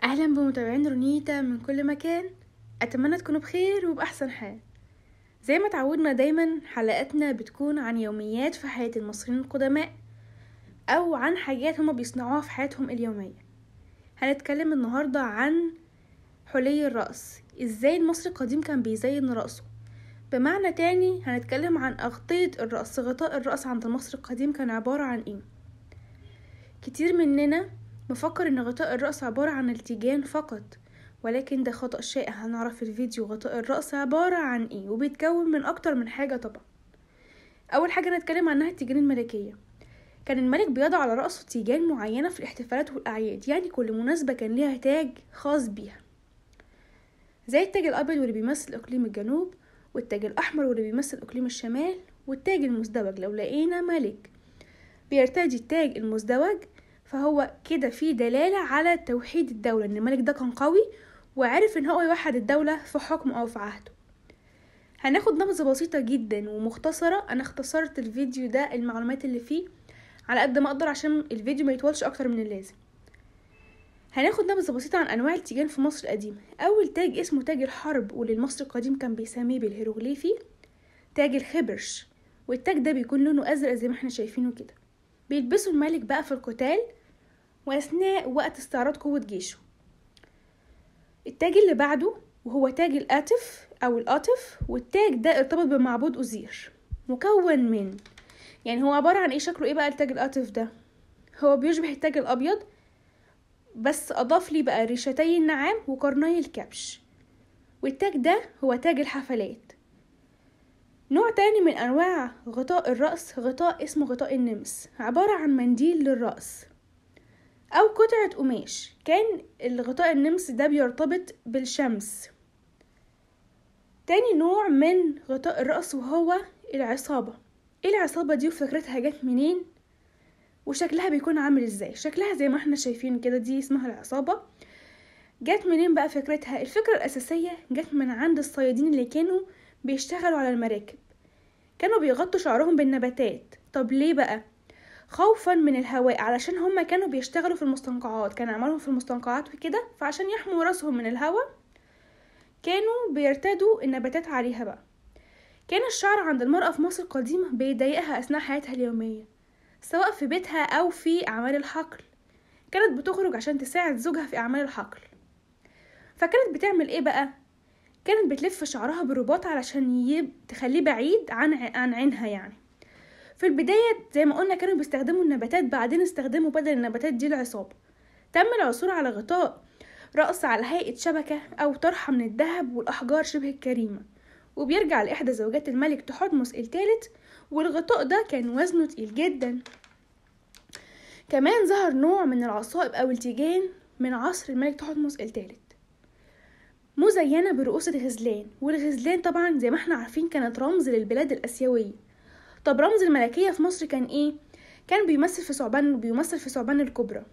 اهلا بمتابعين رونيتا من كل مكان. اتمنى تكونوا بخير وباحسن حال. زي ما تعودنا دايما حلقاتنا بتكون عن يوميات في حياة المصريين القدماء او عن حاجات هما بيصنعوها في حياتهم اليومية. هنتكلم النهاردة عن حلي الرأس، ازاي المصري القديم كان بيزين رأسه. بمعنى تاني هنتكلم عن أغطية الرأس، غطاء الرأس عند المصري القديم كان عبارة عن ايه. كتير مننا مفكر ان غطاء الرأس عبارة عن التيجان فقط، ولكن ده خطأ شائع. هنعرف في الفيديو غطاء الرأس عبارة عن ايه، وبيتكون من اكتر من حاجة. طبعا اول حاجة نتكلم عنها التيجان الملكية. كان الملك بيضع على رأسه تيجان معينة في الاحتفالات والأعياد، يعني كل مناسبة كان ليها تاج خاص بيها، زي التاج الأبيض واللي بيمثل إقليم الجنوب، والتاج الأحمر واللي بيمثل إقليم الشمال، والتاج المزدوج. لو لقينا ملك بيرتدي التاج المزدوج فهو كده في دلالة على توحيد الدولة، ان الملك ده كان قوي وعرف ان هو يوحد الدولة في حكمه او في عهده. هناخد نبذة بسيطة جدا ومختصرة، انا اختصرت الفيديو ده المعلومات اللي فيه على قد ما اقدر عشان الفيديو ما يطولش اكتر من اللازم. هناخد نبذة بسيطة عن انواع التيجان في مصر القديمة. اول تاج اسمه تاج الحرب، واللي المصري القديم كان بيسميه بالهيروغليفي تاج الخبرش، والتاج ده بيكون لونه ازرق زي ما احنا شايفينه كده. بيلبسوا الملك بقى في القتال واثناء وقت استعراض قوة جيشه. التاج اللي بعده وهو تاج الآتف او القاطف، والتاج ده ارتبط بمعبود أوزير، مكون من هو عبارة عن ايه، شكله ايه بقى التاج القاطف ده؟ هو بيشبه التاج الابيض بس اضاف لي بقى ريشتي النعام وقرني الكبش. والتاج ده هو تاج الحفلات. نوع تاني من انواع غطاء الرأس غطاء اسمه غطاء النمس، عبارة عن منديل للرأس او قطعة قماش. كان الغطاء النمس ده بيرتبط بالشمس. تاني نوع من غطاء الرأس وهو العصابة. ايه العصابة دي وفكرتها جت منين وشكلها بيكون عامل ازاي؟ شكلها زي ما احنا شايفين كده، دي اسمها العصابة. جت منين بقى فكرتها؟ الفكرة الأساسية جت من عند الصيادين اللي كانوا بيشتغلوا على المراكب. كانوا بيغطوا شعرهم بالنباتات. طب ليه بقى؟ خوفا من الهواء، علشان هما كانوا بيشتغلوا في المستنقعات، كان عملهم في المستنقعات وكده، فعشان يحموا راسهم من الهواء كانوا بيرتدوا النباتات عليها بقى. كان الشعر عند المرأة في مصر القديمة بيضايقها أثناء حياتها اليومية، سواء في بيتها أو في أعمال الحقل. كانت بتخرج عشان تساعد زوجها في أعمال الحقل، فكانت بتعمل ايه بقى؟ كانت بتلف شعرها برباط علشان تخليه بعيد عن عينها. في البداية زي ما قلنا كانوا بيستخدموا النباتات، بعدين استخدموا بدل النباتات دي العصابة. تم العثور على غطاء رأس على هيئة شبكة أو طرحة من الذهب والأحجار شبه الكريمة، وبيرجع لإحدى زوجات الملك تحتمس الثالث، والغطاء ده كان وزنه تقيل جدا. كمان ظهر نوع من العصائب أو التيجان من عصر الملك تحتمس الثالث، مزينة برؤوس الغزلان. والغزلان طبعا زي ما احنا عارفين كانت رمز للبلاد الآسيوية. طب رمز الملكية في مصر كان ايه؟ كان بيمثل في ثعبان الكبرى.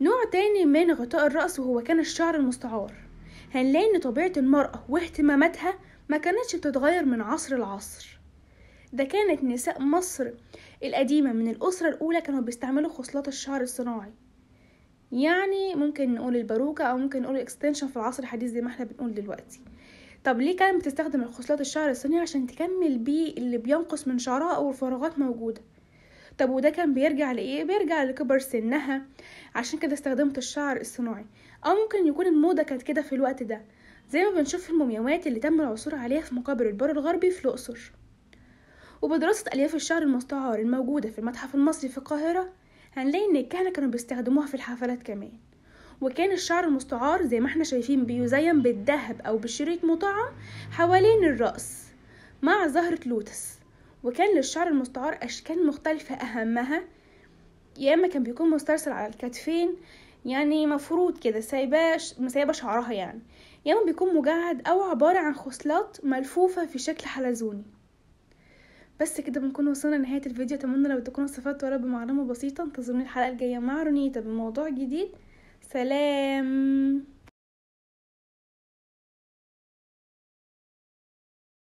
نوع تاني من غطاء الرأس وهو كان الشعر المستعار. هنلاقي ان طبيعة المرأة واهتماماتها ما كانتش بتتغير من عصر لعصر. ده كانت نساء مصر القديمة من الأسرة الأولى كانوا بيستعملوا خصلات الشعر الصناعي، ممكن نقول الباروكة او ممكن نقول الاكستنشن في العصر الحديث زي ما احنا بنقول دلوقتي. طب ليه كانت بتستخدم الخصلات الشعر الصينية؟ عشان تكمل بيه اللي بينقص من شعرها او الفراغات موجودة. طب وده كان بيرجع لايه؟ بيرجع لكبر سنها، عشان كده استخدمت الشعر الصناعي. او ممكن يكون الموضة كانت كده في الوقت ده، زي ما بنشوف في المومياوات اللي تم العثور عليها في مقابر البر الغربي في الأقصر. وبدراسة ألياف الشعر المستعار الموجودة في المتحف المصري في القاهرة هنلاقي ان الكهنة كانوا بيستخدموها في الحفلات كمان. وكان الشعر المستعار زي ما احنا شايفين بيزين بالذهب او بشريط مطعم حوالين الرأس مع زهرة لوتس. وكان للشعر المستعار اشكال مختلفة، اهمها يا اما كان بيكون مسترسل على الكتفين مفروض كده سايبه شعرها، يا اما بيكون مجعد او عبارة عن خصلات ملفوفة في شكل حلزوني. بس كده بنكون وصلنا لنهاية الفيديو. اتمنى لو تكونوا استفدتوا ولو بمعلومة بسيطة. انتظروني الحلقة الجاية مع رونيتا بموضوع جديد. سلام.